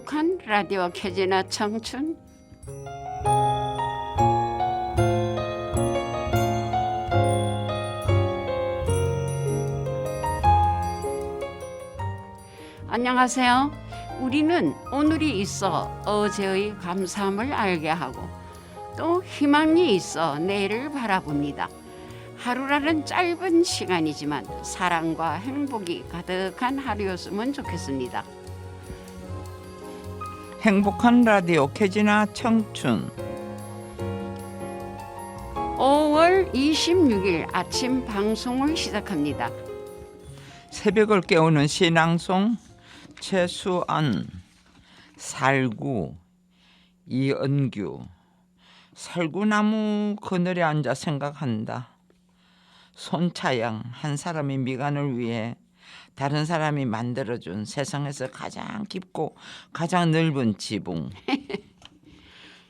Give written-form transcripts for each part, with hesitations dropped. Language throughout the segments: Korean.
행복한 라디오 캐지나 청춘. 안녕하세요. 우리는 오늘이 있어 어제의 감사함을 알게 하고 또 희망이 있어 내일을 바라봅니다. 하루라는 짧은 시간이지만 사랑과 행복이 가득한 하루였으면 좋겠습니다. 행복한 라디오 캐지나 청춘 5월 26일 아침 방송을 시작합니다. 새벽을 깨우는 신앙송 최수안, 살구, 이은규. 살구나무 그늘에 앉아 생각한다. 손차양, 한 사람의 미간을 위해 다른 사람이 만들어준 세상에서 가장 깊고 가장 넓은 지붕.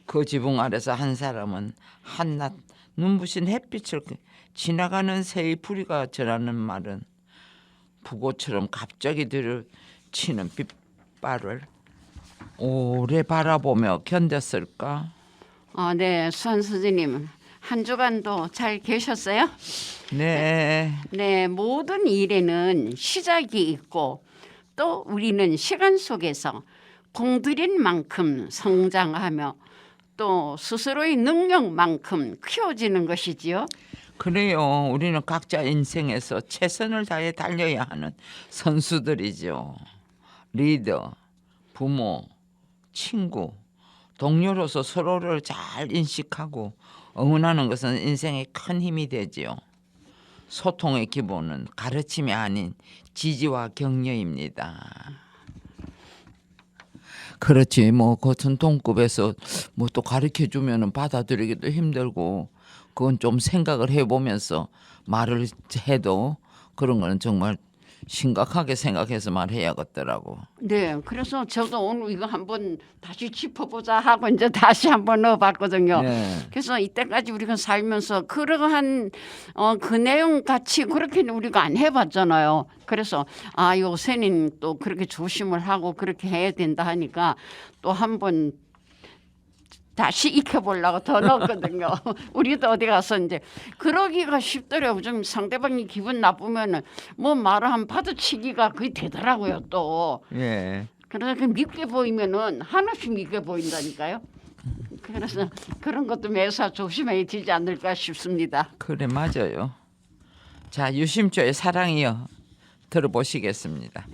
그 지붕 아래서 한 사람은 한낮 눈부신 햇빛을 지나가는 새의 부리가 전하는 말은 북어처럼 갑자기 들이치는 빗발을 오래 바라보며 견뎠을까? 네, 수환 선생님 한 주간도 잘 계셨어요? 네. 네, 모든 일에는 시작이 있고 또 우리는 시간 속에서 공들인 만큼 성장하며 또 스스로의 능력만큼 키워지는 것이지요. 그래요. 우리는 각자 인생에서 최선을 다해 달려야 하는 선수들이죠. 리더, 부모, 친구, 동료로서 서로를 잘 인식하고 응원하는 것은 인생의 큰 힘이 되지요. 소통의 기본은 가르침이 아닌 지지와 격려입니다. 그렇지, 뭐 같은 동급에서 뭐 또 가르쳐 주면은 받아들이기도 힘들고 그건 좀 생각을 해보면서 말을 해도 그런 거는 정말 심각하게 생각해서 말해야겠더라고. 네, 그래서 저도 오늘 이거 한번 다시 짚어보자 하고 이제 다시 한번 넣어봤거든요. 네. 그래서 이때까지 우리가 살면서 그러한 그 내용 같이 그렇게는 우리가 안 해봤잖아요. 그래서 요새는 또 그렇게 조심을 하고 그렇게 해야 된다 하니까 또 한번 다시 익혀보려고 더 넣었거든요. 우리도 어디 가서 이제 그러기가 쉽더라고요. 좀 상대방이 기분 나쁘면은 뭐 말을 한 파도치기가 거의 되더라고요 또. 예. 그래서 밉게 보이면은 하나씩 밉게 보인다니까요. 그래서 그런 것도 매사 조심해야 되지 않을까 싶습니다. 그래, 맞아요. 자, 유심초의 사랑이여 들어보시겠습니다.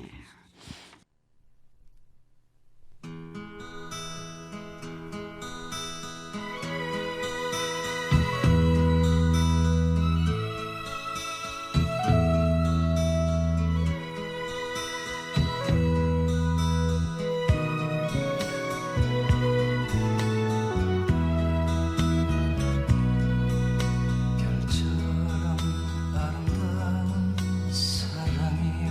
별처럼 아름다운 사랑이여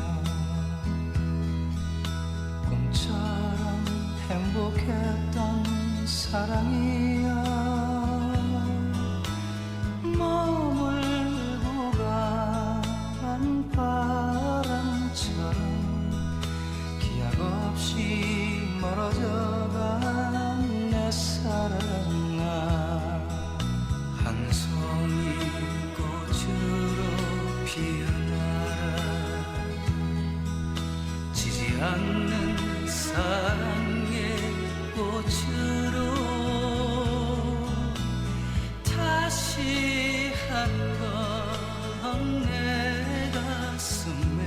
꿈처럼 행복했던 사랑이여 머물고 간 바람처럼 기약 없이 멀어져간 내 사랑아 한 송이 꽃으로 피어나라 지지 않는 사랑의 꽃으로 다시 한번 내 가슴에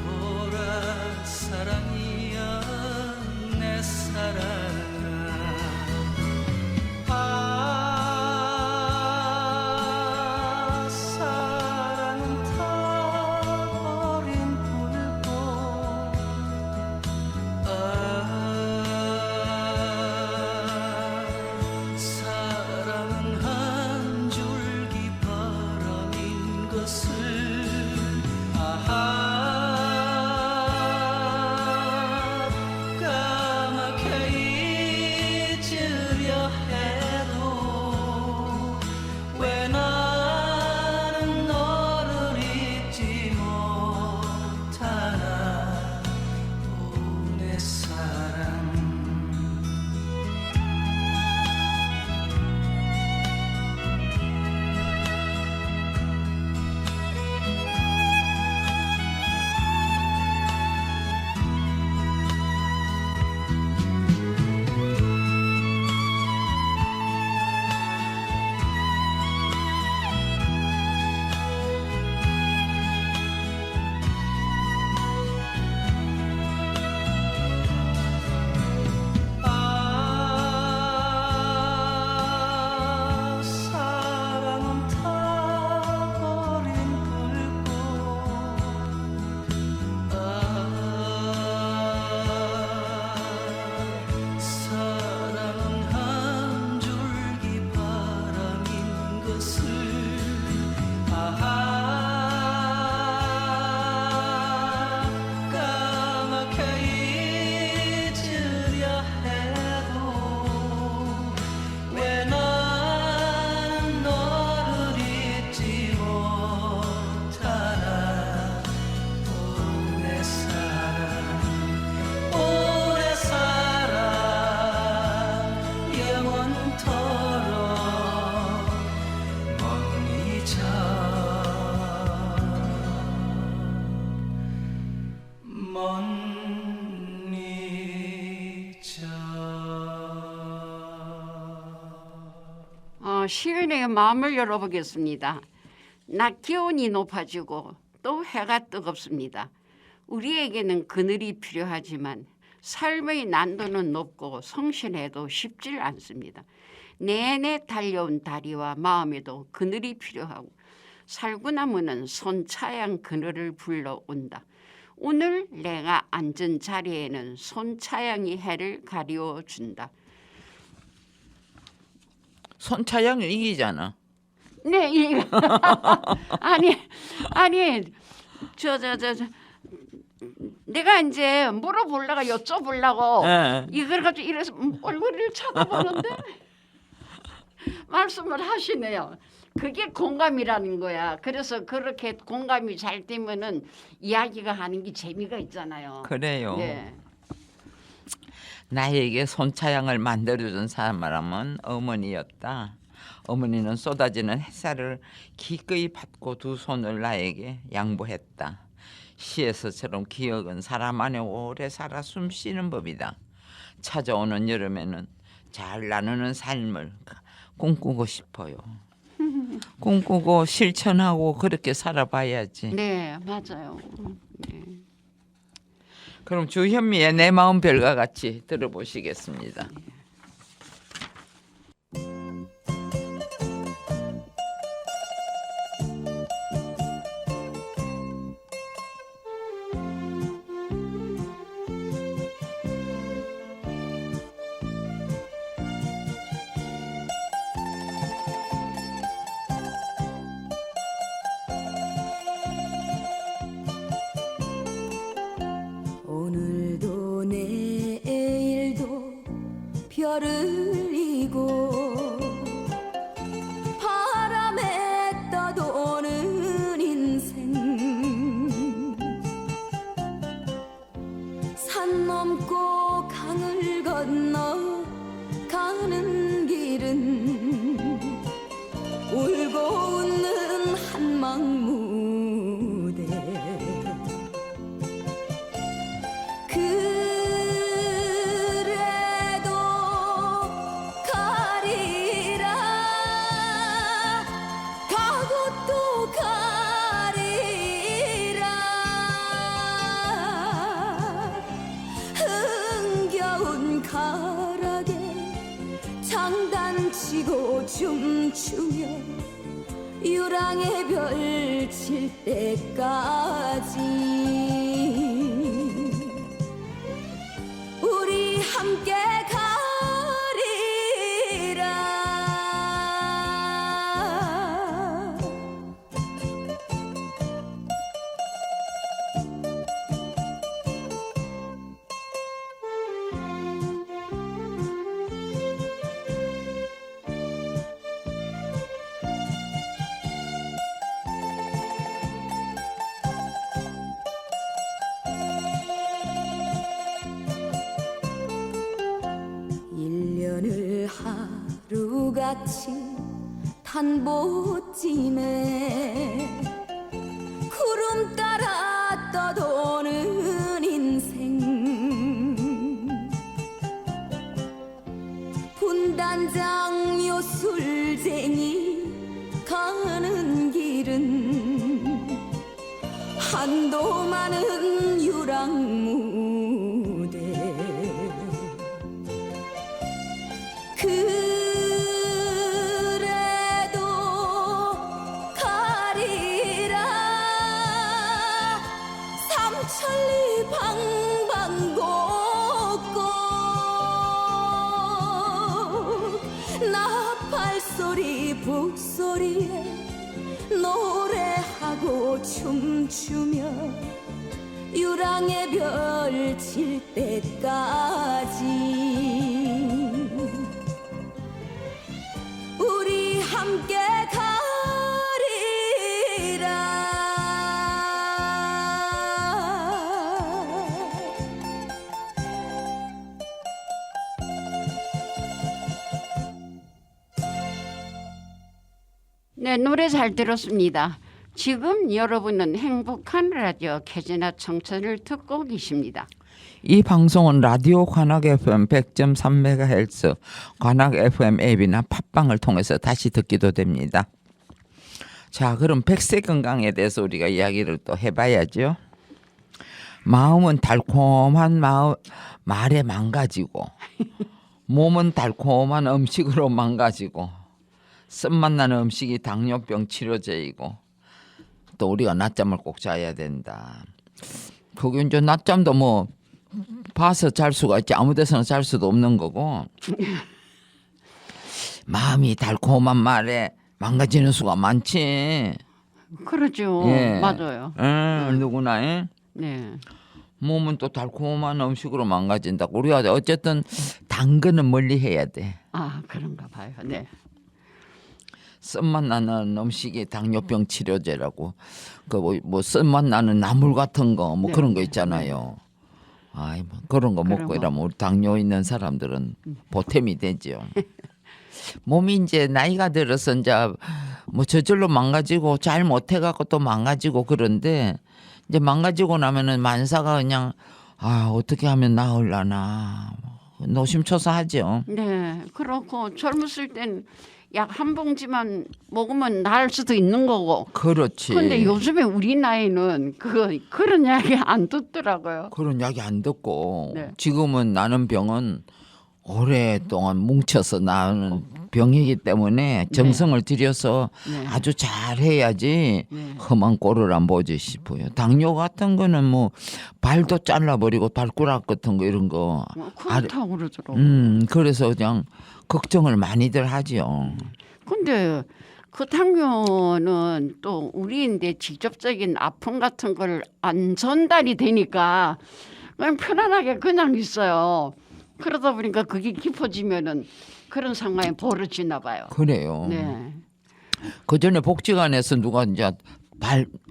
돌아오라 사랑이여 내 사랑아 사랑은 타버린 불꽃 시인의 마음을 열어보겠습니다. 낮 기온이 높아지고 또 해가 뜨겁습니다. 우리에게는 그늘이 필요하지만 삶의 난도는 높고 성실해도 쉽질 않습니다. 내내 달려온 다리와 마음에도 그늘이 필요하고 살구나무는 손차양 그늘을 불러온다. 오늘 내가 앉은 자리에는 손차양이 해를 가리워준다. 손차양은 이기잖아. 네, 아니 저 내가 이제 물어보려고 여쭤보려고 예. 이걸 가지고 이래서 얼굴을 쳐다보는데 말씀을 하시네요. 그게 공감이라는 거야. 그래서 그렇게 공감이 잘 되면은 이야기가 하는 게 재미가 있잖아요. 그래요. 네. 나에게 손차양을 만들어준 사람은 어머니였다. 어머니는 쏟아지는 햇살을 기꺼이 받고 두 손을 나에게 양보했다. 시에서처럼 기억은 사람 안에 오래 살아 숨쉬는 법이다. 찾아오는 여름에는 잘 나누는 삶을 꿈꾸고 싶어요. 꿈꾸고 실천하고 그렇게 살아봐야지. 네, 맞아요. 네. 그럼 주현미의 내 마음 별과 같이 들어보시겠습니다. 오늘도 내일도 별을 이고 바람에 떠도는 인생 산 넘고 강을 건너 가는 길은 울고 웃는 한망 무대 그래도 가리라 가고 또 가리라 흥겨운 가락에 장단치고 춤추며 유랑의 별 칠 때까지 우리 함께 가리라 일년을 하루같이 탄보찜에 구름 따라 떠도는 인생 분단장 요술쟁이 가는 길은 한도 많은 유랑무대 그래도 가리라 삼천리 방방곡곡 나팔 소리 북소리에 노래하고 춤추며 유랑의 별 칠 때까지 우리 함께 네, 노래 잘 들었습니다. 지금 여러분은 행복한 라디오 캐즈나 청천을 듣고 계십니다. 이 방송은 라디오 관악 FM 100.3MHz 관악 FM 앱이나 팟빵을 통해서 다시 듣기도 됩니다. 자, 그럼 백세 건강에 대해서 우리가 이야기를 또 해봐야죠. 마음은 달콤한 말에 망가지고 몸은 달콤한 음식으로 망가지고 쓴맛 나는 음식이 당뇨병 치료제이고 또 우리가 낮잠을 꼭 자야 된다. 그게 이제 낮잠도 뭐 봐서 잘 수가 있지 아무 데서나 잘 수도 없는 거고 마음이 달콤한 말에 망가지는 수가 많지. 그러죠. 예. 맞아요. 누구나 네. 몸은 또 달콤한 음식으로 망가진다. 우리가 어쨌든 당근은 멀리 해야 돼. 아, 그런가 봐요. 네. 쓴맛 나는 음식이 당뇨병 치료제라고 그 뭐 쓴맛 나는 나물 같은 거 뭐 네. 그런 거 있잖아요. 아이 뭐 그런 거 먹고 그런 거. 이러면 우리 당뇨 있는 사람들은 보탬이 되죠. 몸이 이제 나이가 들어서 이제 뭐 저절로 망가지고 잘 못해갖고 또 망가지고 그런데 이제 망가지고 나면은 만사가 그냥 아 어떻게 하면 나을라나 노심초사하죠. 네. 그렇고 젊었을 땐 약 한 봉지만 먹으면 나을 수도 있는 거고. 그렇지. 근데 요즘에 우리 나이는 그런 이야기 안 듣더라고요. 그런 이야기 안 듣고 네. 지금은 나는 병은 오랫동안 뭉쳐서 나는 병이기 때문에 정성을 들여서 네. 아주 잘해야지 네. 험한 꼴을 안 보지 싶어요. 당뇨 같은 거는 뭐 발도 잘라버리고 발가락 같은 거 이런 거 그렇다고 그러더라고요. 그래서 그냥 걱정을 많이들 하지요. 근데 그 당뇨는 또 우리인데 직접적인 아픔 같은 걸 안 전달이 되니까 그냥 편안하게 그냥 있어요. 그러다 보니까 그게 깊어지면은 그런 상황이 벌어지나 봐요. 그래요. 네. 그 전에 복지관에서 누가 이제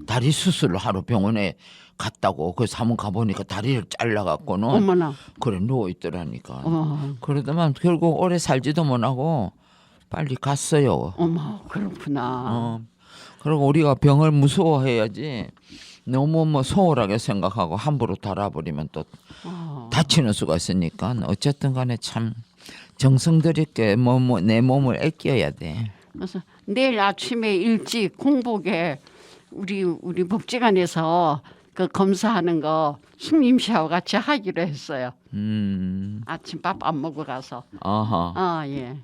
다리 수술을 하러 병원에 갔다고 그래서 한번 가보니까 다리를 잘라갖고는 어머나. 그래 누워 있더라니까. 어머, 그러더만 결국 오래 살지도 못하고 빨리 갔어요. 어머, 그렇구나. 그리고 우리가 병을 무서워해야지 너무 뭐 소홀하게 생각하고 함부로 달아버리면 또 다치는 수가 있으니까 어쨌든 간에 참 정성 들이게 내 몸을 아껴야 돼. 그래서 내일 아침에 일찍 공복에 우리 복지관에서 그 검사하는 거 승림 씨하고 같이 하기로 했어요. 아침밥 안 먹고 가서. 어허. 아 예.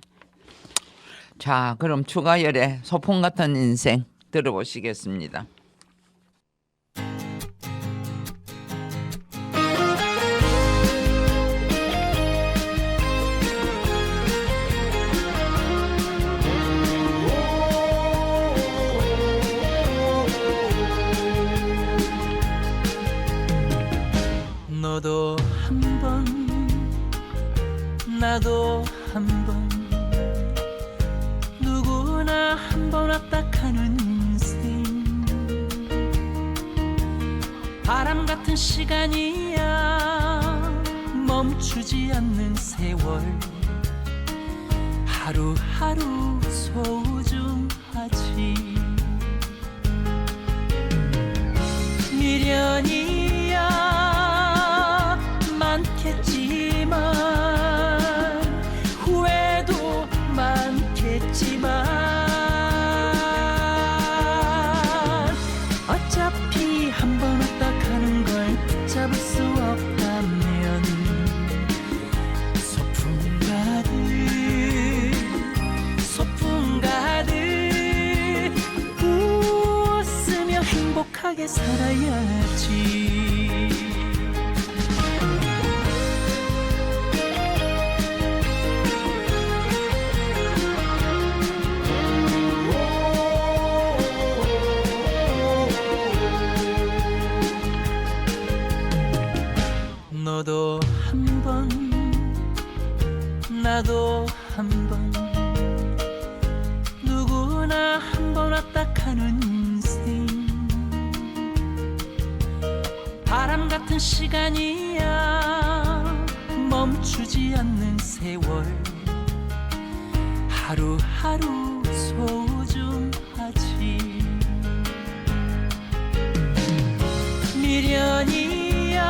자, 그럼 추가열의 소풍 같은 인생 들어보시겠습니다. 너도 한 번 나도 한 번 누구나 한 번 왔다 가는 인생 바람 같은 시간이야 멈추지 않는 세월 하루하루 소중하지 미련이야 많겠지만 후회도 많겠지만 어차피 한 번 왔다 가는 걸 붙잡을 수 없다면 소풍 가득 웃으며 행복하게 살아야지 너도 한 번 나도 한 번 누구나 한 번 왔다 가는 인생 바람 같은 시간이야 멈추지 않는 세월 하루하루 소중하지 미련이야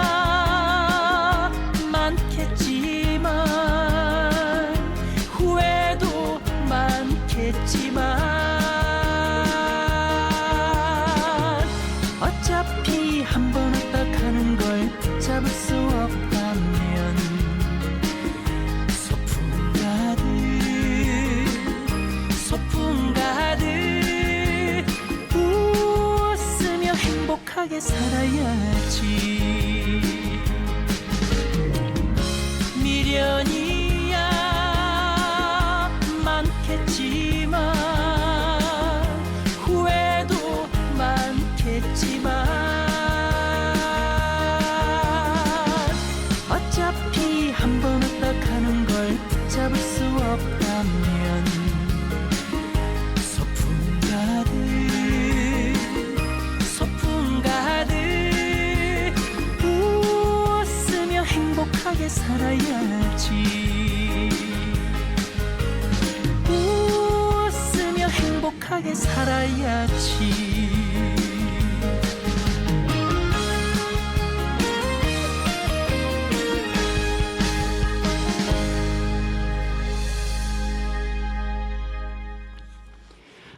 행복하게 살아야지. 미련이야 많겠지만 후회도 많겠지만 어차피 한 번 왔다 가는 걸 붙잡을 수 없다면 소풍 가득 웃으며 행복하게 살아야지. 웃으며 행복하게 살아야지.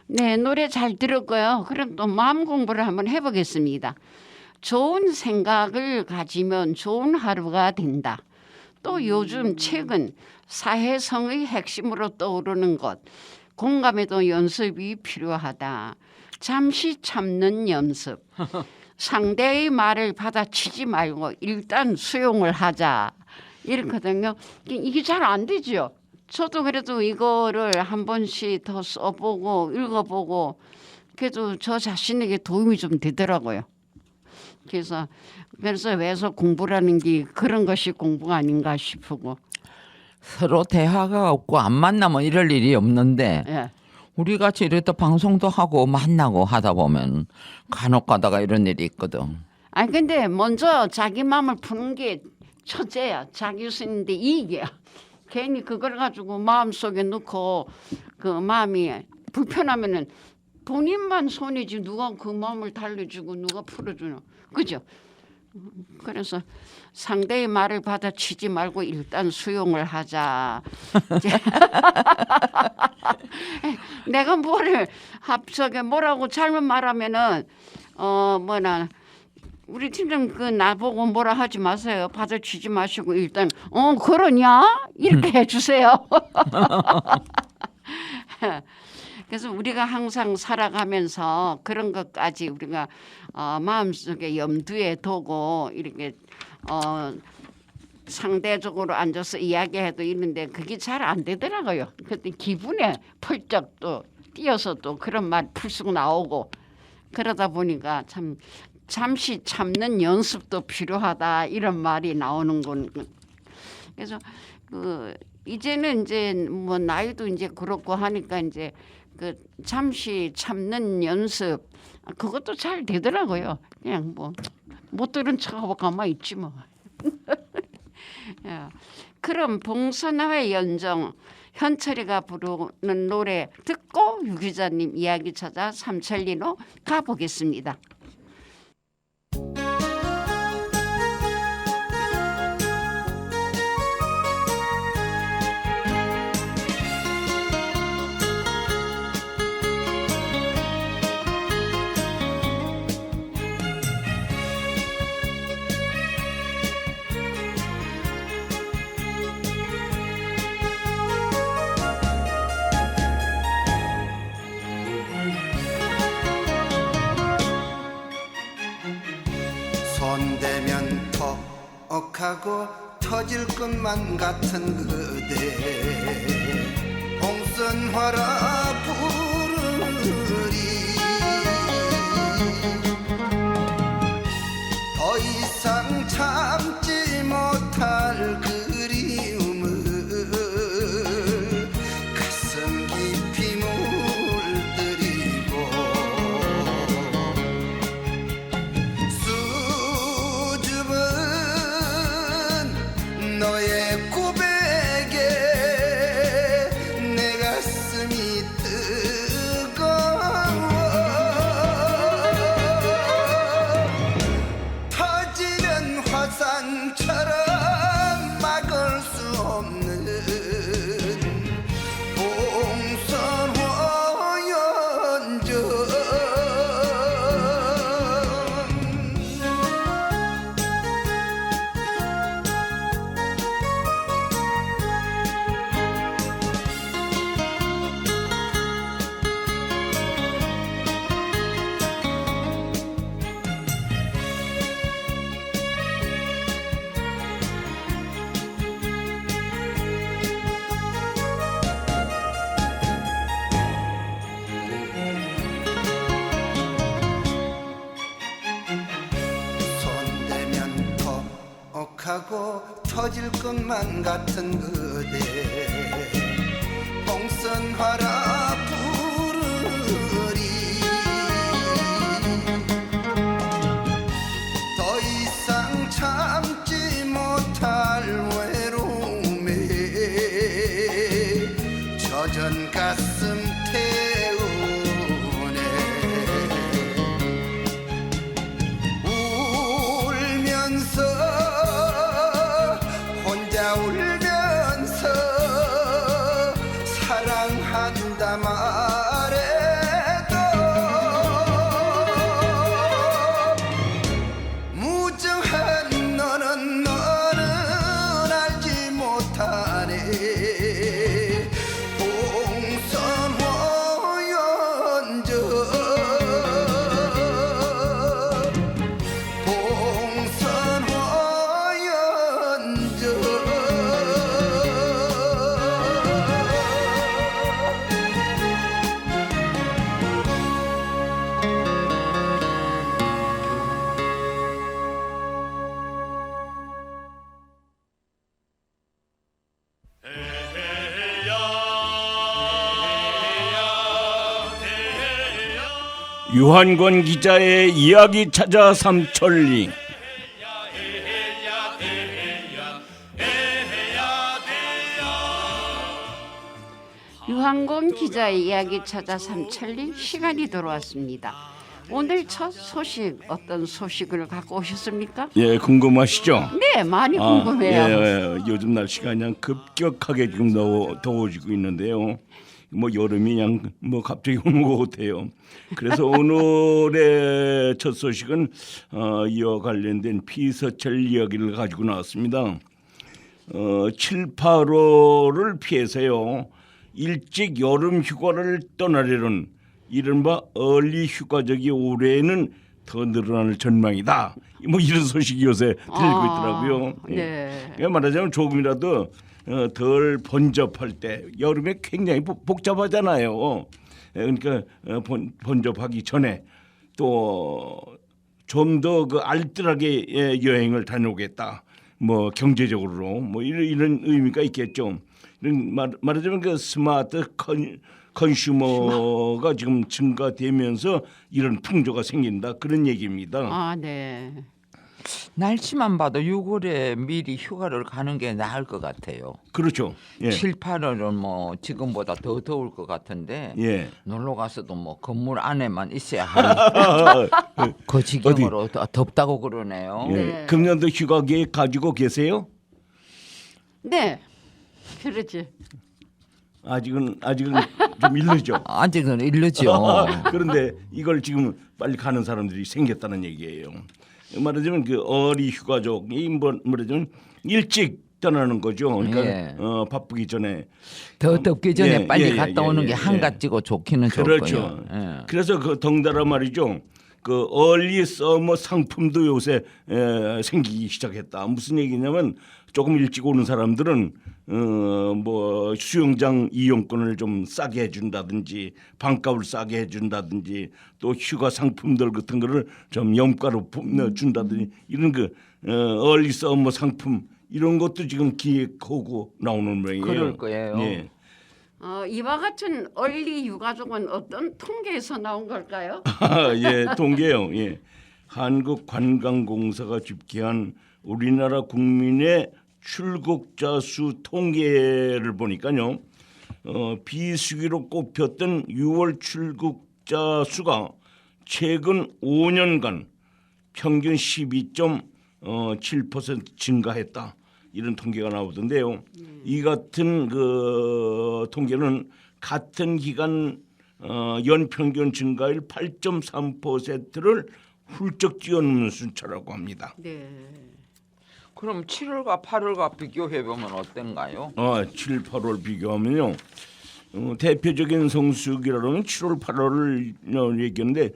네, 노래 잘 들었고요. 그럼 또 마음 공부를 한번 해보겠습니다. 좋은 생각을 가지면 좋은 하루가 된다. 또 요즘 최근 사회성의 핵심으로 떠오르는 것, 공감에도 연습이 필요하다. 잠시 참는 연습. 상대의 말을 받아치지 말고 일단 수용을 하자. 이렇거든요. 이게 잘 안 되죠. 저도 그래도 이거를 한 번씩 더 써보고 읽어보고 그래도 저 자신에게 도움이 좀 되더라고요. 그래서 왜서 공부라는 게 그런 것이 공부가 아닌가 싶고. 서로 대화가 없고 안 만나면 이럴 일이 없는데 예. 우리 같이 이렇게 방송도 하고 만나고 하다 보면 간혹 가다가 이런 일이 있거든. 아니 근데 먼저 자기 마음을 푸는 게 첫째야. 자기 스인데 이게야. 괜히 그걸 가지고 마음속에 넣고 그 마음이 불편하면은 본인만 손이지 누가 그 마음을 달래주고 누가 풀어주나. 그죠? 그래서 상대의 말을 받아치지 말고 일단 수용을 하자. 내가 뭐라고 잘못 말하면은 우리 팀장 그 나보고 뭐라 하지 마세요. 받아치지 마시고 일단 그러냐 이렇게 해주세요. 그래서 우리가 항상 살아가면서 그런 것까지 우리가 마음속에 염두에 두고 이렇게 상대적으로 앉아서 이야기해도 있는데 그게 잘 안 되더라고요. 그때 기분에 펄쩍 또 뛰어서 또 그런 말 풀쑥 나오고 그러다 보니까 참 잠시 참는 연습도 필요하다 이런 말이 나오는 건. 그래서 이제는 이제 뭐 나이도 이제 그렇고 하니까 이제 그 잠시 참는 연습 그것도 잘 되더라고요. 그냥 뭐 못 들은 척하고 가만히 있지 뭐. 그럼 봉선화의 연정 현철이가 부르는 노래 듣고 유 기자님 이야기 찾아 삼천리로 가보겠습니다. 손대면 톡하고 터질 것만 같은 그대 봉선화라 부르리 더 이상 참지 못할 그리움을 가슴 깊이 물들이고 너의 고백에 내 가슴이 뜨거워 하고 터질 것만 같은 그대 봉선화라 부르리 더 이상 참지 못할 외로움에 젖은 가슴 태우네 울면서 혼자 울면서 사랑한다 말해도 무정한 너는 알지 못하네 봉선화연저 유한권 기자의 이야기 찾아 삼천리. 유한권 기자의 이야기 찾아 삼천리 시간이 돌아왔습니다. 오늘 첫 소식 어떤 소식을 갖고 오셨습니까? 예, 궁금하시죠? 네, 많이 궁금해요. 예, 요즘 날씨가 그냥 급격하게 지금 더워지고 있는데요. 뭐 여름이 그냥 뭐 갑자기 오는 것 같아요. 그래서 오늘의 첫 소식은 이와 관련된 피서철 이야기를 가지고 나왔습니다. 7, 8월을 피해서요 일찍 여름 휴가를 떠나려는 이른바 얼리 휴가족이 올해는 더 늘어날 전망이다. 뭐 이런 소식이 요새 들리고 있더라고요. 네. 예. 말하자면 조금이라도 덜 번잡할 때 여름에 굉장히 복잡하잖아요. 그러니까 번잡하기 전에 또 좀 더 그 알뜰하게 여행을 다녀오겠다. 뭐 경제적으로 뭐 이런 의미가 있겠죠. 말하자면 그 스마트 컨슈머가 지금 증가되면서 이런 풍조가 생긴다 그런 얘기입니다. 아, 네. 날씨만 봐도 6월에 미리 휴가를 가는 게 나을 것 같아요. 그렇죠. 예. 7, 8월은 뭐 지금보다 더 더울 것 같은데 예. 놀러 가서도 뭐 건물 안에만 있어야 하는 그 지경으로 덥다고 그러네요. 예. 네. 금년도 휴가 계획 가지고 계세요? 네. 그렇지. 아직은 좀 이르죠. 아직은 이르죠. 그런데 이걸 지금 빨리 가는 사람들이 생겼다는 얘기예요. 말하자면 그 어리 휴가족이 말하자면 일찍 떠나는 거죠. 그러니까 예. 바쁘기 전에 더 덥기 전에 빨리 갔다 오는 게 예. 한가지고 좋기는 그렇죠. 좋고요. 예. 그래서 그 덩달아 말이죠. 그 얼리 서머 상품도 요새 생기기 시작했다. 무슨 얘기냐면 조금 일찍 오는 사람들은 뭐 수영장 이용권을 좀 싸게 해준다든지 방값을 싸게 해준다든지 또 휴가 상품들 같은 거를 좀 염가로 준다든지 이런 그 얼리 서머 상품 이런 것도 지금 기획하고 나오는 모양이에요. 그럴 거예요. 예. 이와 같은 얼리 유가족은 어떤 통계에서 나온 걸까요? 예, 통계요. 예. 한국관광공사가 집계한 우리나라 국민의 출국자 수 통계를 보니까요. 비수기로 꼽혔던 6월 출국자 수가 최근 5년간 평균 12.7% 증가했다. 이런 통계가 나오던데요. 이 같은 그 통계는 같은 기간 연평균 증가율 8.3%를 훌쩍 뛰어넘는 순차라고 합니다. 네. 그럼 7월과 8월과 비교해 보면 어떤가요? 7, 8월 비교하면요. 대표적인 성수기라면 7월, 8월을 얘기하는데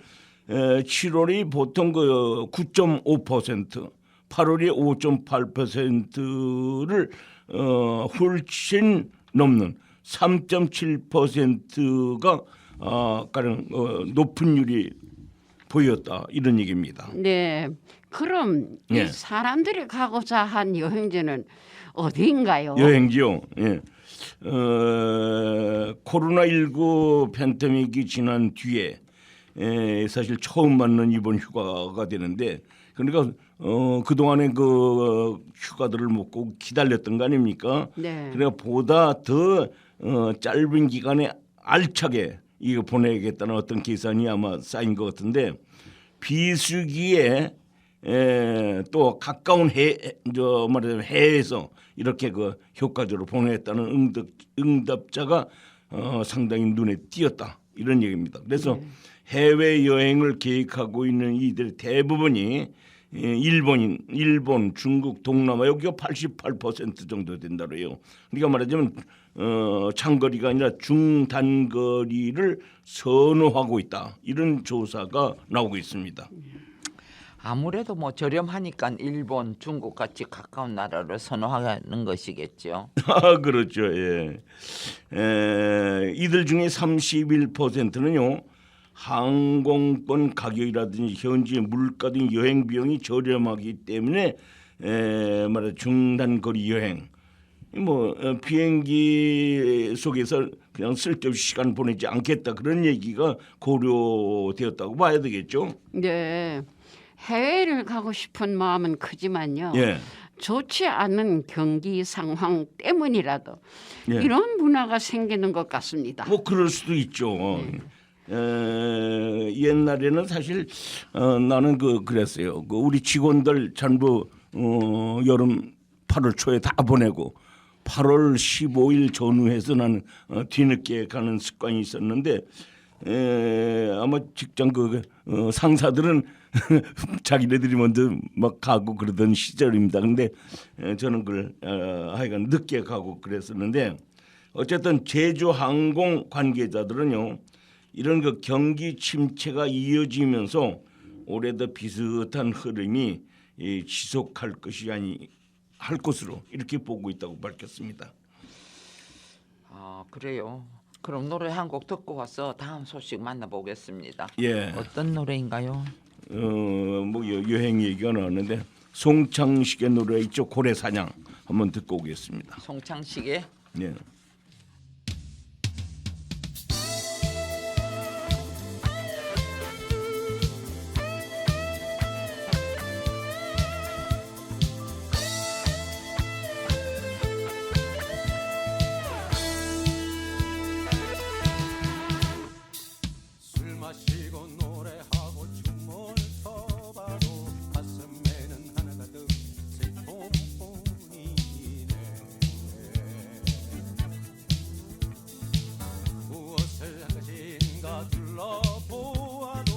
7월이 보통 그 9.5%, 8월이 5.8%를 훨씬 넘는 3.7%가 가령 높은 율이 보였다 이런 얘기입니다. 네. 그럼 예. 이 사람들이 가고자 한 여행지는 어디인가요? 여행지요. 예. 코로나19 팬데믹이 지난 뒤에 사실 처음 맞는 이번 휴가가 되는데 그러니까 그동안에 그 휴가들을 먹고 기다렸던 거 아닙니까? 네. 그러니까 보다 더 짧은 기간에 알차게 이거 보내겠다는 어떤 계산이 아마 쌓인 것 같은데 비수기에 또 가까운 말하자면 해에서 이렇게 그 효과적으로 보냈다는 응답자가 상당히 눈에 띄었다 이런 얘기입니다. 그래서 해외 여행을 계획하고 있는 이들 대부분이 일본, 중국, 동남아 여기가 88% 정도 된다고 해요. 그러니까 말하자면 장거리가 아니라 중단거리를 선호하고 있다 이런 조사가 나오고 있습니다. 아무래도 뭐 저렴하니까 일본, 중국 같이 가까운 나라를 선호하는 것이겠죠. 그렇죠. 예. 이들 중에 31%는요. 항공권 가격이라든지 현지 물가 등 여행 비용이 저렴하기 때문에 말해 중단거리 여행 뭐 비행기 속에서 그냥 쓸데없이 시간 보내지 않겠다 그런 얘기가 고려되었다고 봐야 되겠죠. 네. 해외를 가고 싶은 마음은 크지만요. 예. 좋지 않은 경기 상황 때문이라도 예. 이런 문화가 생기는 것 같습니다. 뭐 그럴 수도 있죠. 옛날에는 사실 나는 그랬어요. 우리 직원들 전부 여름 8월 초에 다 보내고 8월 15일 전후해서 나는 뒤늦게 가는 습관이 있었는데 아마 직장 상사들은 자기네들이 먼저 막 가고 그러던 시절입니다. 근데 저는 그걸 하여간 늦게 가고 그랬었는데 어쨌든 제주 항공 관계자들은요 이런 그 경기 침체가 이어지면서 올해도 비슷한 흐름이 지속할 것이 할 것으로 이렇게 보고 있다고 밝혔습니다. 아 그래요. 그럼 노래 한 곡 듣고 와서 다음 소식 만나보겠습니다. 예. 어떤 노래인가요? 뭐 여행 얘기가 나왔는데 송창식의 노래 있죠. 고래사냥 한번 듣고 오겠습니다. 송창식의 예. 술 마시고 노래하고 춤을 춰봐도 가슴에는 하나가득 슬픔뿐이네. 무엇을 한 것인가 둘러보아도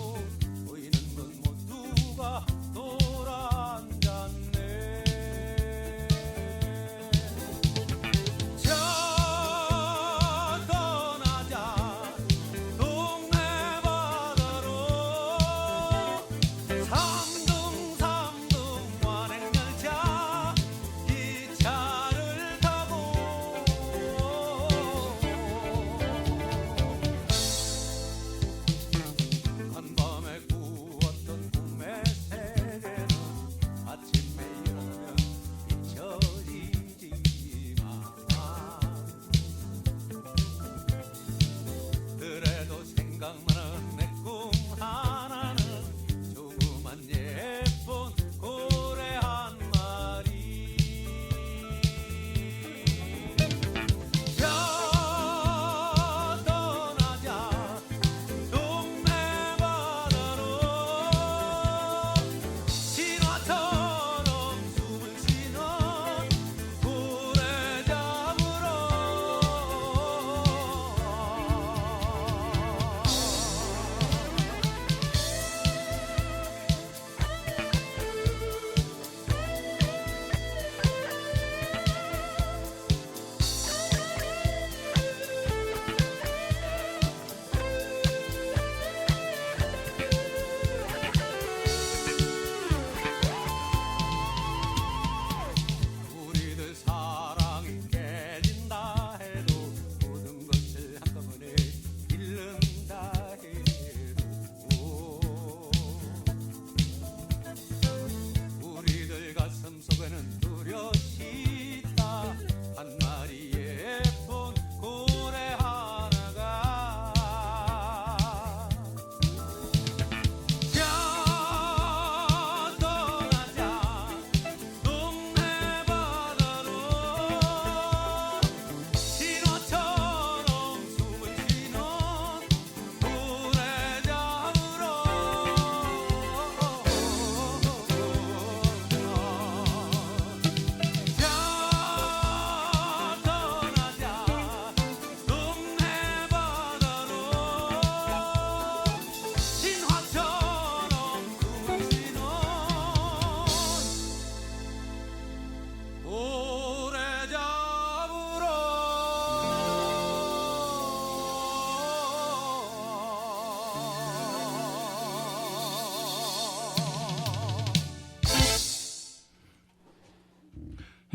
보이는 건 모두가 돌아앉았네. 자 떠나자 동네 바다로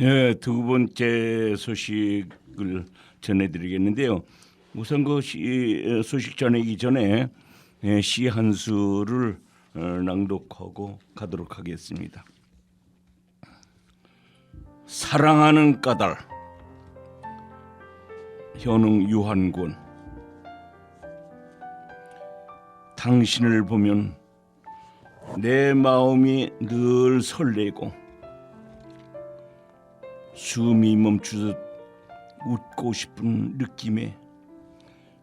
예, 두 번째 소식을 전해드리겠는데요. 우선 그 소식 전하기 전에 시 한 수를 낭독하고 가도록 하겠습니다. 사랑하는 까닭, 현웅 유한권. 당신을 보면 내 마음이 늘 설레고 숨이 멈추듯 웃고 싶은 느낌에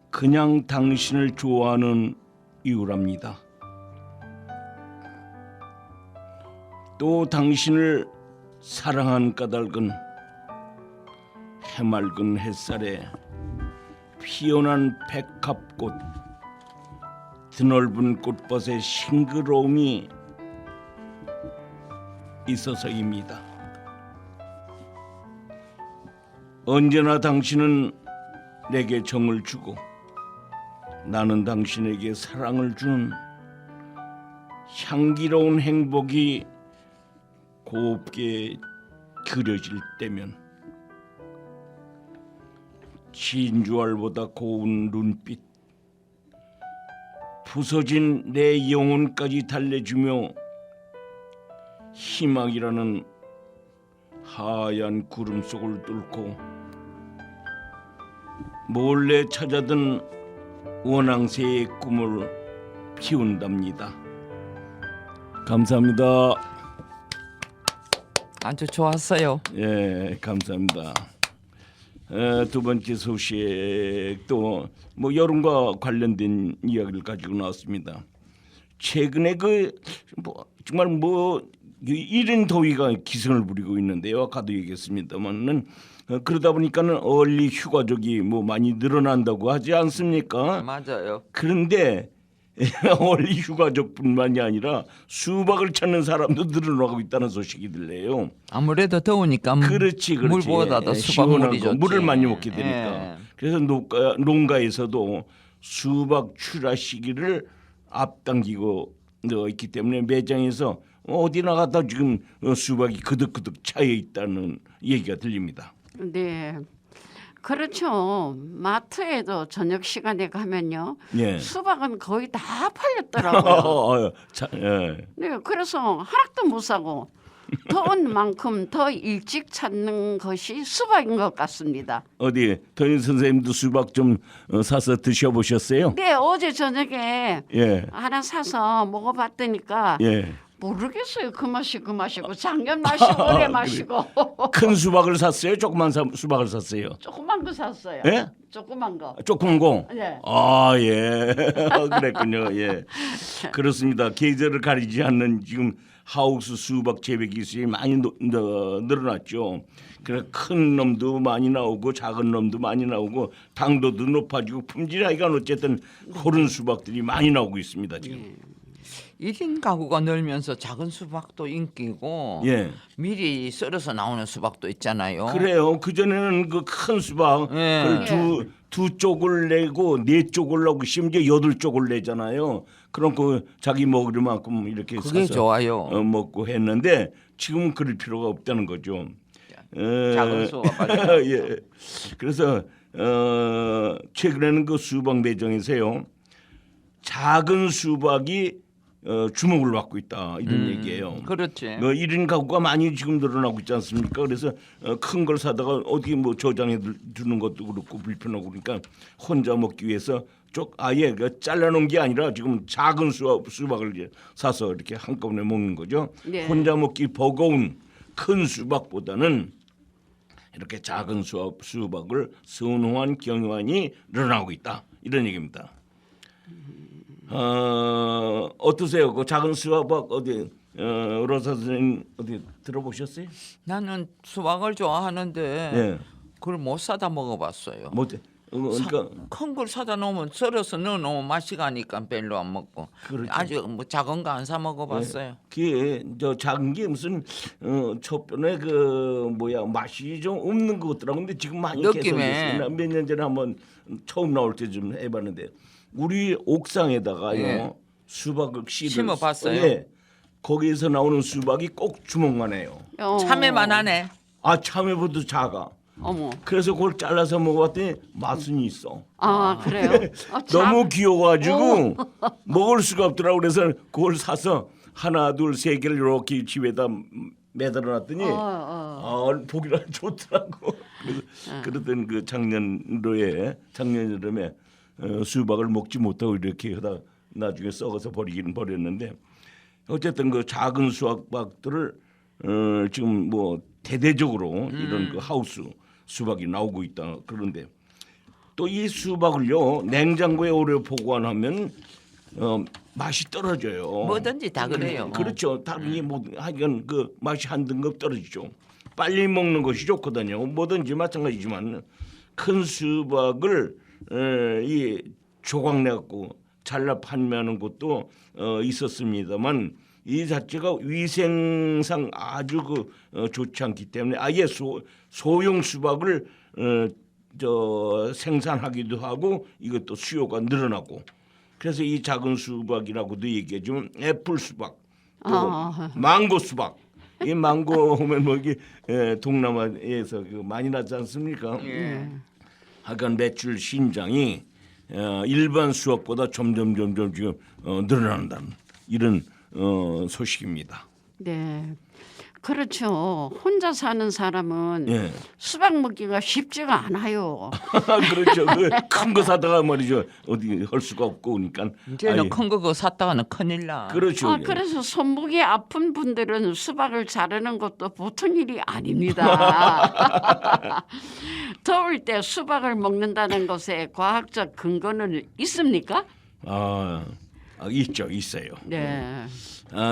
그냥 당신을 좋아하는 이유랍니다. 또 당신을 사랑한 까닭은 해맑은 햇살에 피어난 백합꽃, 드넓은 꽃밭의 싱그러움이 있어서입니다. 언제나 당신은 내게 정을 주고 나는 당신에게 사랑을 주는 향기로운 행복이 곱게 그려질 때면 진주알보다 고운 눈빛, 부서진 내 영혼까지 달래주며 희망이라는 하얀 구름 속을 뚫고 몰래 찾아든 원앙새의 꿈을 피운답니다. 감사합니다. 아주 좋았어요. 예, 감사합니다. 두 번째 소식도 뭐 여름과 관련된 이야기를 가지고 나왔습니다. 최근에 정말 이른 더위가 기승을 부리고 있는데요. 아까도 얘기했습니다만은 그러다 보니까는 얼리 휴가족이 많이 늘어난다고 하지 않습니까? 맞아요. 그런데 얼리 휴가족뿐만이 아니라 수박을 찾는 사람도 늘어나고 있다는 소식이 들려요. 아무래도 더우니까 그렇지. 물보다도 수박물이 좋지. 물을 많이 먹게 되니까. 예. 그래서 농가에서도 수박 출하 시기를 앞당기고 있기 때문에 매장에서 어디 나가다 지금 수박이 그득그득 차여 있다는 얘기가 들립니다. 네. 그렇죠. 마트에도 저녁 시간에 가면요. 예. 수박은 거의 다 팔렸더라고요. 예. 네, 그래서 하나도 못 사고 더운 만큼 더 일찍 찾는 것이 수박인 것 같습니다. 어디 도인 선생님도 수박 좀 사서 드셔보셨어요? 네, 어제 저녁에 예. 하나 사서 먹어봤더니까 예. 모르겠어요. 그 맛이고 작년 맛이고 올해 맛이고 큰 수박을 샀어요? 조그만 수박을 샀어요? 조그만 거 샀어요. 예? 조그만 거. 조그만 거? 네. 아, 예. 그랬군요. 예. 그렇습니다. 계절을 가리지 않는 지금 하우스 수박 재배 기술이 많이 늘어났죠. 그래서 큰 놈도 많이 나오고 작은 놈도 많이 나오고 당도도 높아지고 품질 하여간 어쨌든 고른 수박들이 많이 나오고 있습니다. 지금. 1인 가구가 늘면서 작은 수박도 인기고 예. 미리 썰어서 나오는 수박도 있잖아요. 그래요. 그 전에는 그 큰 수박 예. 두 쪽을 내고 네 쪽을 내고 심지어 8쪽을 내잖아요. 그럼 그 자기 먹을 만큼 이렇게 그게 사서 좋아요. 먹고 했는데 지금은 그럴 필요가 없다는 거죠. 작은 수박 예. 그래서 최근에는 그 수박 매장에서요 작은 수박이 주목을 받고 있다 이런 얘기예요. 그렇지. 1인 가구가 많이 지금 늘어나고 있지 않습니까? 그래서 큰 걸 사다가 어디 저장해 두는 것도 그렇고 불편하고 그러니까 혼자 먹기 위해서 아예 잘라놓은 게 아니라 지금 작은 수박을 이제 사서 이렇게 한꺼번에 먹는 거죠. 네. 혼자 먹기 버거운 큰 수박보다는 이렇게 작은 수박을 선호한 경향이 늘어나고 있다 이런 얘기입니다. 어떠세요? 그 작은 수박 어디 로사 선생님 어디 들어보셨어요? 나는 수박을 좋아하는데 예. 그걸 못 사다 먹어봤어요. 뭐 그러니까 큰 걸 사다 놓으면 썰어서 넣어놓으면 맛이 가니까 별로 안 먹고 그렇죠. 아직 작은 거 안 사 먹어봤어요. 그게 작은 게 무슨 첫번에 맛이 좀 없는 것 같더라고. 근데 지금 많이 느낌에. 개선됐습니다. 몇 년 전에 한번 처음 나올 때 좀 해봤는데 우리 옥상에다가요 예. 수박을 심어봤어요? 예. 거기에서 나오는 수박이 꼭 주먹만 해요. 참외만 하네. 아 참외보다 작아. 어머. 그래서 그걸 잘라서 먹어봤더니 맛은 있어. 아 그래요? 너무 귀여워가지고 먹을 수가 없더라고. 그래서 그걸 사서 하나 둘 세 개를 이렇게 집에다 매달아놨더니 보기가 좋더라고. 그래서 그러던 그 작년 여름에 수박을 먹지 못하고 이렇게 하다 나중에 썩어서 버리긴 버렸는데 어쨌든 그 작은 수박들을 지금 뭐 대대적으로 이런 그 하우스 수박이 나오고 있다. 그런데 또 이 수박을요 냉장고에 오래 보관하면 맛이 떨어져요. 뭐든지 다 그래요. 그렇죠. 다른 뭐 하여간 그 맛이 한 등급 떨어지죠. 빨리 먹는 것이 좋거든요. 뭐든지 마찬가지지만 큰 수박을 이 조각 내갖고 잘라 판매하는 곳도 있었습니다만 이 자체가 위생상 아주 좋지 않기 때문에 아예 소형 수박을 생산하기도 하고 이것도 수요가 늘어나고 그래서 이 작은 수박이라고도 얘기하지만 애플 수박 또 망고 수박 이 망고 하면 뭐 이게 동남아에서 많이 나지 않습니까? 하여간 매출 신장이 일반 수박보다 점점 지금 늘어난다는 이런 소식입니다. 네. 그렇죠. 혼자 사는 사람은 예. 수박 먹기가 쉽지가 않아요. 그렇죠. 큰 거 사다가 말이죠. 어디 할 수가 없고 그러니까. 이제는 큰 거 그거 샀다가는 큰일 나. 그렇죠. 그래서 손목이 아픈 분들은 수박을 자르는 것도 보통 일이 아닙니다. 더울 때 수박을 먹는다는 것에 과학적 근거는 있습니까? 있어요. 네.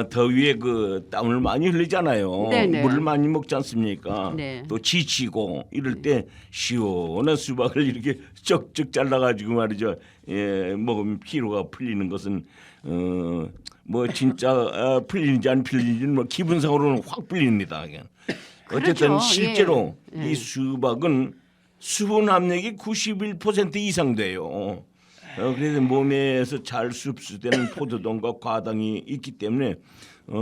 더위에 그 땀을 많이 흘리잖아요. 네네. 물을 많이 먹지 않습니까? 네. 또 지치고 이럴 때 시원한 수박을 이렇게 쩍쩍 잘라가지고 말이죠. 먹으면 피로가 풀리는 것은 뭐 진짜 풀리는지 안 풀리는지는 뭐 기분상으로는 확 풀립니다. 그냥. 어쨌든 그렇죠. 실제로 예. 이 수박은 수분 함량이 91% 이상 돼요. 그래서 몸에서 잘 흡수되는 포도당과 과당이 있기 때문에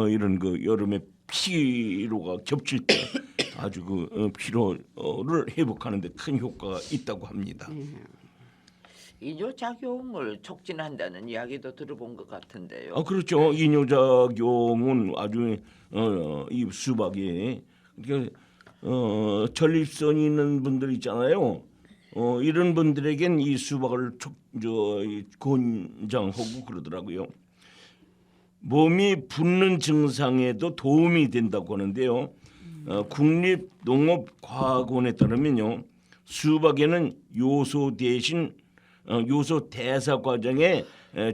이런 그 여름에 피로가 겹칠 때 아주 피로를 회복하는 데 큰 효과가 있다고 합니다. 이뇨작용을 촉진한다는 이야기도 들어본 것 같은데요. 그렇죠. 이뇨작용은 아주 이 수박이 전립선이 있는 분들 있잖아요. 이런 분들에겐 이 수박을 권장하고 그러더라고요. 몸이 붓는 증상에도 도움이 된다고 하는데요. 국립농업과학원에 따르면요, 수박에는 요소 대신 요소 대사 과정의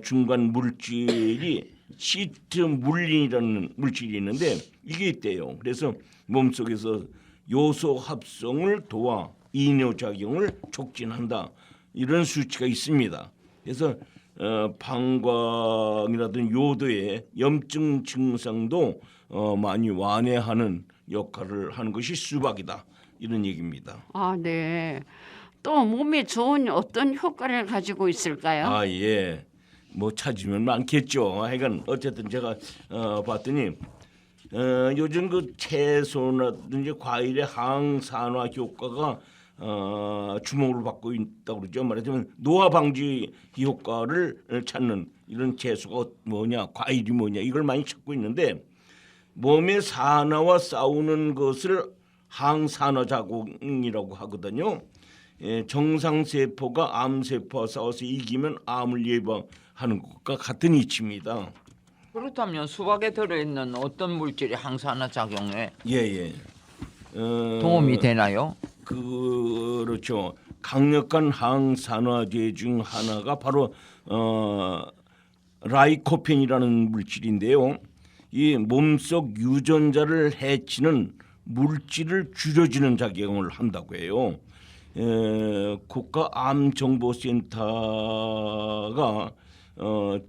중간 물질이 시트물린이라는 물질이 있는데 이게 있대요. 그래서 몸속에서 요소 합성을 도와 이뇨작용을 촉진한다. 이런 수치가 있습니다. 그래서 방광이라든 요도의 염증 증상도 많이 완화하는 역할을 하는 것이 수박이다. 이런 얘기입니다. 네. 또 몸에 좋은 어떤 효과를 가지고 있을까요? 예. 뭐 찾으면 많겠죠. 하여간 어쨌든 제가 봤더니 요즘 그 채소라든지 과일의 항산화 효과가 주목을 받고 있다고 그러죠. 말하자면 노화 방지 효과를 찾는 이런 채소가 뭐냐, 과일이 뭐냐 이걸 많이 찾고 있는데 몸의 산화와 싸우는 것을 항산화 작용이라고 하거든요. 정상 세포가 암 세포와 싸워서 이기면 암을 예방하는 것과 같은 이치입니다. 그렇다면 수박에 들어있는 어떤 물질이 항산화 작용에 도움이 되나요? 그렇죠. 강력한 항산화제 중 하나가 바로 라이코펜이라는 물질인데요. 이 몸속 유전자를 해치는 물질을 줄여주는 작용을 한다고 해요. 국가암정보센터가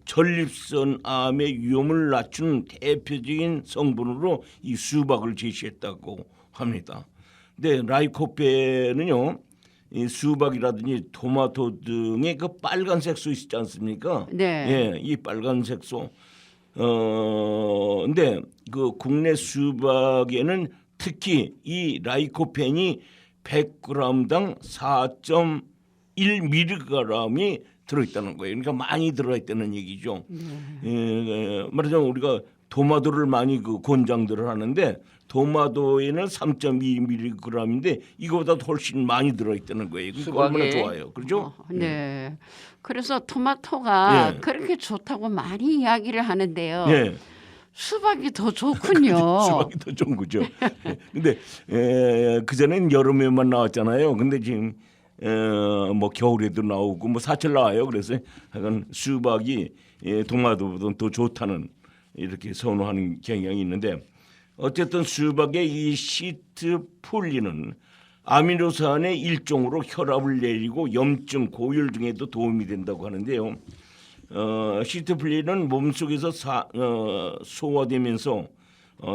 전립선 암의 위험을 낮추는 대표적인 성분으로 이 수박을 제시했다고 합니다. 근데 라이코펜은요, 이 수박이라든지 토마토 등의 그 빨간색 소 있지 않습니까? 네. 이 빨간색 소. 근데 그 국내 수박에는 특히 이 라이코펜이 100g당 4.1mg이 들어있다는 거예요. 그러니까 많이 들어있다는 얘기죠. 말하자면 우리가 도마도를 많이 그 권장들을 하는데 도마도에는 3.2mg인데 이거보다 훨씬 많이 들어있다는 거예요. 그러니까 얼마나 좋아요, 그렇죠? 네. 그래서 토마토가 예. 그렇게 좋다고 많이 이야기를 하는데요. 예. 수박이 더 좋군요. 수박이 더 좋은 거죠. 근데 그 전엔 여름에만 나왔잖아요. 근데 지금 뭐 겨울에도 나오고 뭐 사철 나와요. 그래서 약간 수박이 도마도보다 더 좋다는 이렇게 선호하는 경향이 있는데 어쨌든 수박의 이 시트폴린은 아미노산의 일종으로 혈압을 내리고 염증, 고열 등에도 도움이 된다고 하는데요. 시트폴린은 몸속에서 소화되면서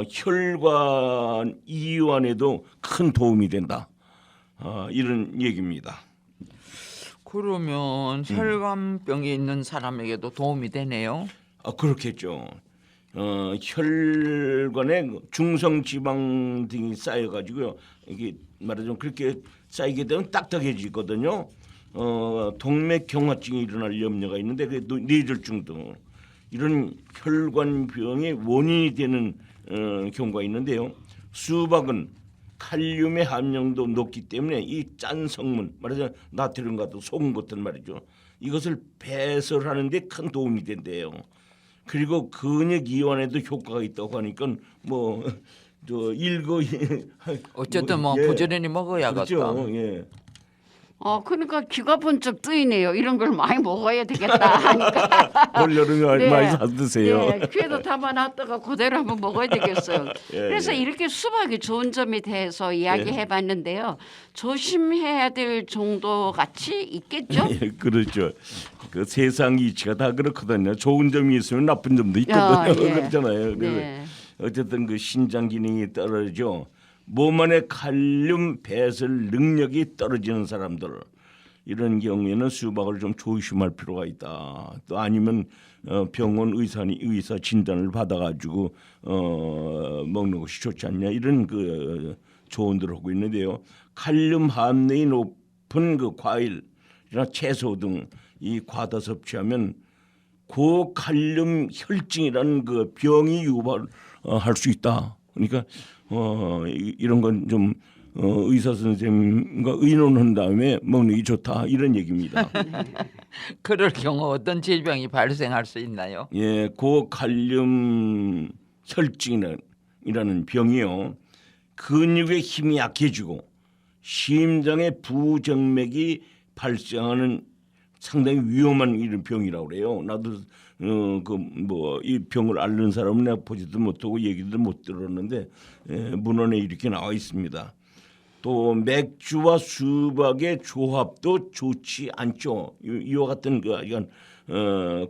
혈관 이완에도 큰 도움이 된다. 이런 얘기입니다. 그러면 혈관병이 있는 사람에게도 도움이 되네요. 그렇겠죠. 혈관에 중성 지방 등이 쌓여가지고요. 이게 말하자면 그렇게 쌓이게 되면 딱딱해지거든요. 동맥경화증이 일어날 염려가 있는데 그 뇌졸중 등 이런 혈관병의 원인이 되는 경우가 있는데요. 수박은 칼륨의 함량도 높기 때문에 이 짠 성분 말하자면 나트륨 같은 소금 같은 말이죠. 이것을 배설하는 데 큰 도움이 된대요. 그리고 근육 이완에도 효과가 있다고 하니까 뭐 어쨌든 뭐 예. 부지런히 먹어야겠다. 그렇죠. 예. 그러니까 귀가 번쩍 뜨이네요. 이런 걸 많이 먹어야 되겠다 하니까. 올 여름에 많이 사 드세요. 네, 귀에도 담아놨다가 그대로 한번 먹어야 되겠어요. 예, 그래서 예. 이렇게 수박이 좋은 점에 대해서 이야기해봤는데요. 조심해야 될 정도 같이 있겠죠? 예, 그렇죠. 그 세상 이치가 다 그렇거든요. 좋은 점이 있으면 나쁜 점도 있거든요. 예. 그렇잖아요. 그래서 네. 어쨌든 그 신장 기능이 떨어져 몸 안에 칼륨 배설 능력이 떨어지는 사람들 이런 경우에는 수박을 좀 조심할 필요가 있다. 또 아니면 병원 의사 진단을 받아가지고 먹는 것이 좋지 않냐 이런 그 조언들을 하고 있는데요. 칼륨 함량이 높은 그 과일이나 채소 등 이 과다 섭취하면 고칼륨 혈증이라는 그 병이 유발할 수 있다. 그러니까 이런 건 좀 의사 선생님과 의논한 다음에 먹는 게 좋다 이런 얘기입니다. 그럴 경우 어떤 질병이 발생할 수 있나요? 예, 고칼륨 혈증이라는 병이요. 근육의 힘이 약해지고 심장의 부정맥이 발생하는 상당히 위험한 이런 병이라고 그래요. 나도 그 뭐 이 병을 앓는 사람은 내가 보지도 못하고 얘기도 못 들었는데 문헌에 이렇게 나와 있습니다. 또 맥주와 수박의 조합도 좋지 않죠. 이와 같은 그 이건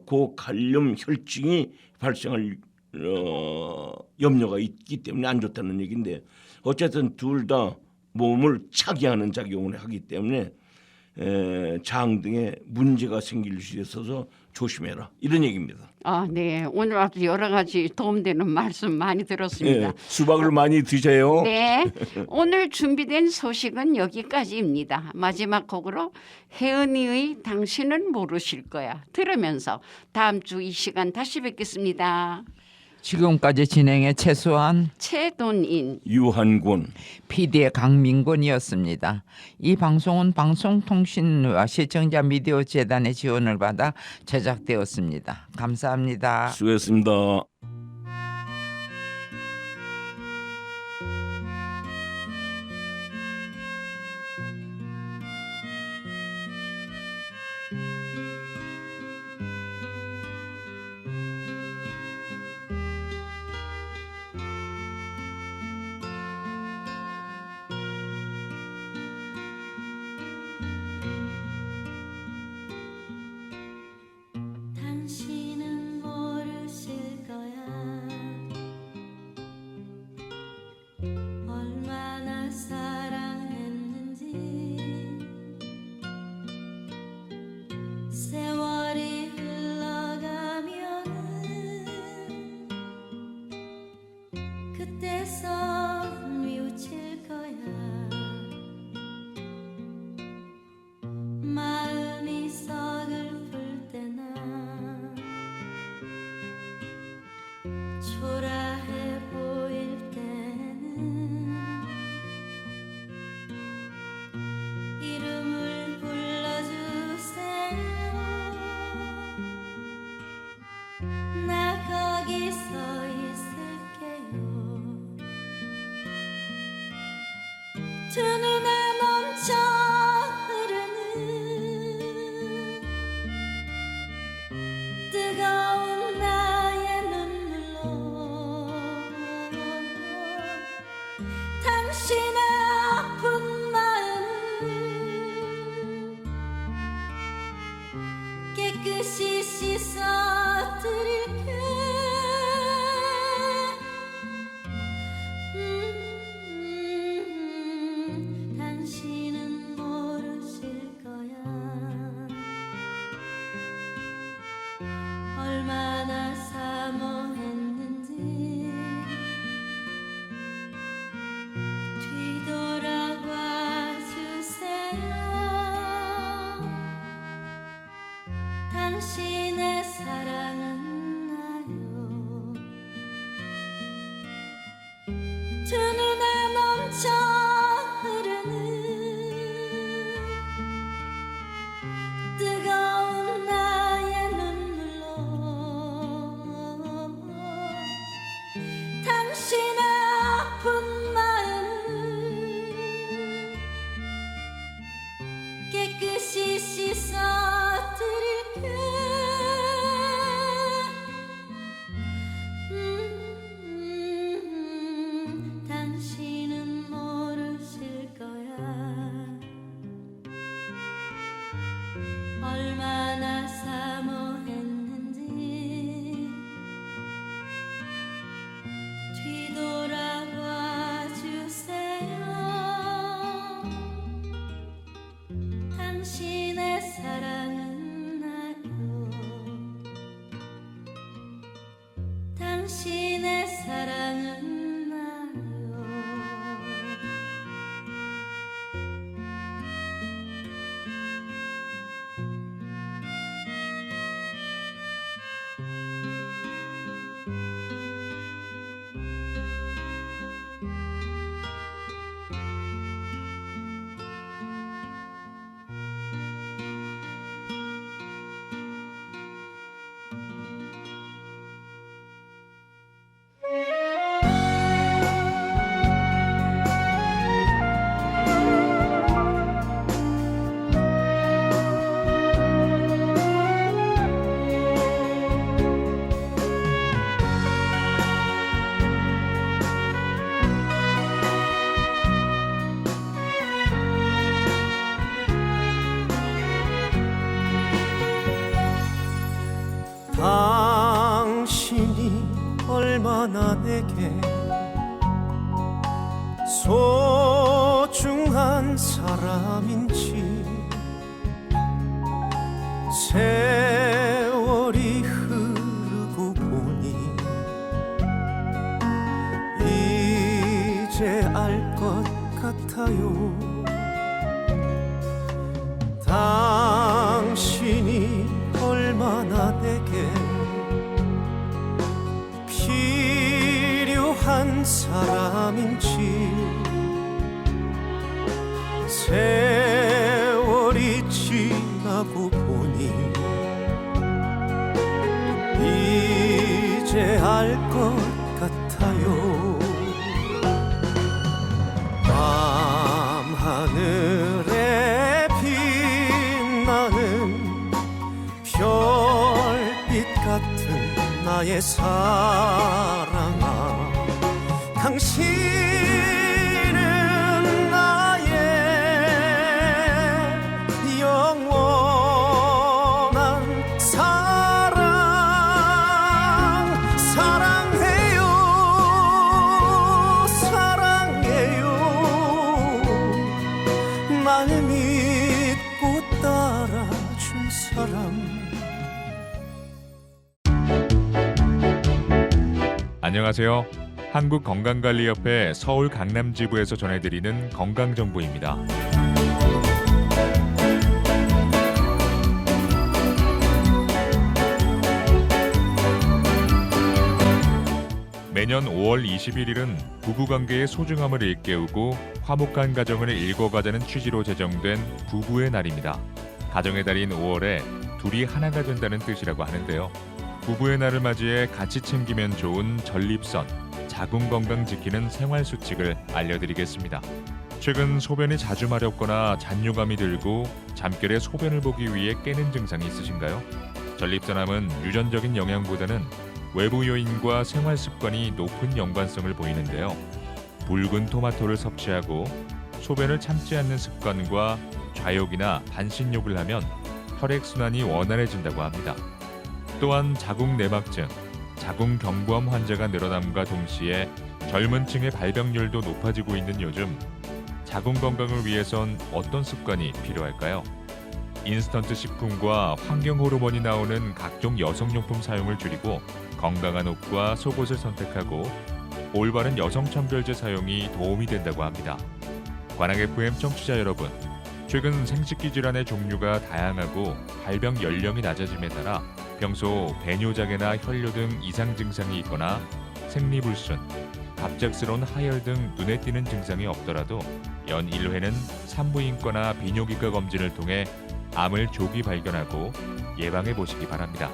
고칼륨 혈증이 발생할 염려가 있기 때문에 안 좋다는 얘기인데 어쨌든 둘 다 몸을 차게 하는 작용을 하기 때문에 장 등에 문제가 생길 수 있어서 조심해라 이런 얘기입니다. 네. 오늘 아주 여러 가지 도움되는 말씀 많이 들었습니다. 예, 수박을 많이 드세요. 네. 오늘 준비된 소식은 여기까지입니다. 마지막 곡으로 혜은이의 당신은 모르실 거야 들으면서 다음 주 이 시간 다시 뵙겠습니다. 지금까지 진행의 최수환, 최돈인 유한권. PD의 강민권이었습니다. 이 방송은 방송통신부와 시청자 미디어 재단의 지원을 받아 제작되었습니다. 감사합니다. 수고했습니다. 당신은 모르실 거야 얼마나 사랑했는지 세월이 흘러가면은 그때서 뉘우쳐 초라해 보일 때는 이름을 불러주세요. 나 거기 서 있을게요. 두 눈에 넘쳐 흐르는 뜨거운 나의 눈물로 당신의 아픈 마음 깨끗이 씻어드릴게. 당신은 모르실 거야. 얼마나 사모했는지. 뒤돌아봐 주세요. 당신의 사랑은 나요. 두 눈에 넘쳐 흐르는 뜨거운 나의 눈물로 당신의 아픈 마음 깨끗이 씻어드릴게. 당신은 모르실 거야. 얼마나 사모했는지. 뒤돌아봐 주세요. 당신의 사랑은 나요. 당신의 사랑은 나요. 당신이 얼마나 내게 소중한 사람인지 세월이 흐르고 보니 이제 알 것 같아요. 당신이 얼마나 내게 필요한 사람인지 세월이 지나고 보니 이제 알 것 같아요. 밤하늘에 빛나는 별빛 같은 나의 사랑아, 당신은 나의 영원한 사랑. 사랑해요, 사랑해요. 날 믿고 따라준 사람. 안녕하세요. 한국건강관리협회 서울 강남지부에서 전해드리는 건강정보입니다. 매년 5월 21일은 부부관계의 소중함을 일깨우고 화목한 가정을 일궈가자는 취지로 제정된 부부의 날입니다. 가정의 달인 5월에 둘이 하나가 된다는 뜻이라고 하는데요. 부부의 날을 맞이해 같이 챙기면 좋은 전립선, 자궁 건강 지키는 생활 수칙을 알려드리겠습니다. 최근 소변이 자주 마렵거나 잔뇨감이 들고 잠결에 소변을 보기 위해 깨는 증상이 있으신가요? 전립선암은 유전적인 영향보다는 외부 요인과 생활 습관이 높은 연관성을 보이는데요. 붉은 토마토를 섭취하고 소변을 참지 않는 습관과 좌욕이나 반신욕을 하면 혈액순환이 원활해진다고 합니다. 또한 자궁 내막증, 자궁 경부암 환자가 늘어남과 동시에 젊은 층의 발병률도 높아지고 있는 요즘 자궁 건강을 위해선 어떤 습관이 필요할까요? 인스턴트 식품과 환경 호르몬이 나오는 각종 여성용품 사용을 줄이고 건강한 옷과 속옷을 선택하고 올바른 여성 청결제 사용이 도움이 된다고 합니다. 관악 FM 청취자 여러분, 최근 생식기 질환의 종류가 다양하고 발병 연령이 낮아짐에 따라 평소 배뇨장애나 혈뇨 등 이상 증상이 있거나 생리불순, 갑작스러운 하혈 등 눈에 띄는 증상이 없더라도 연 1회는 산부인과나 비뇨기과 검진을 통해 암을 조기 발견하고 예방해 보시기 바랍니다.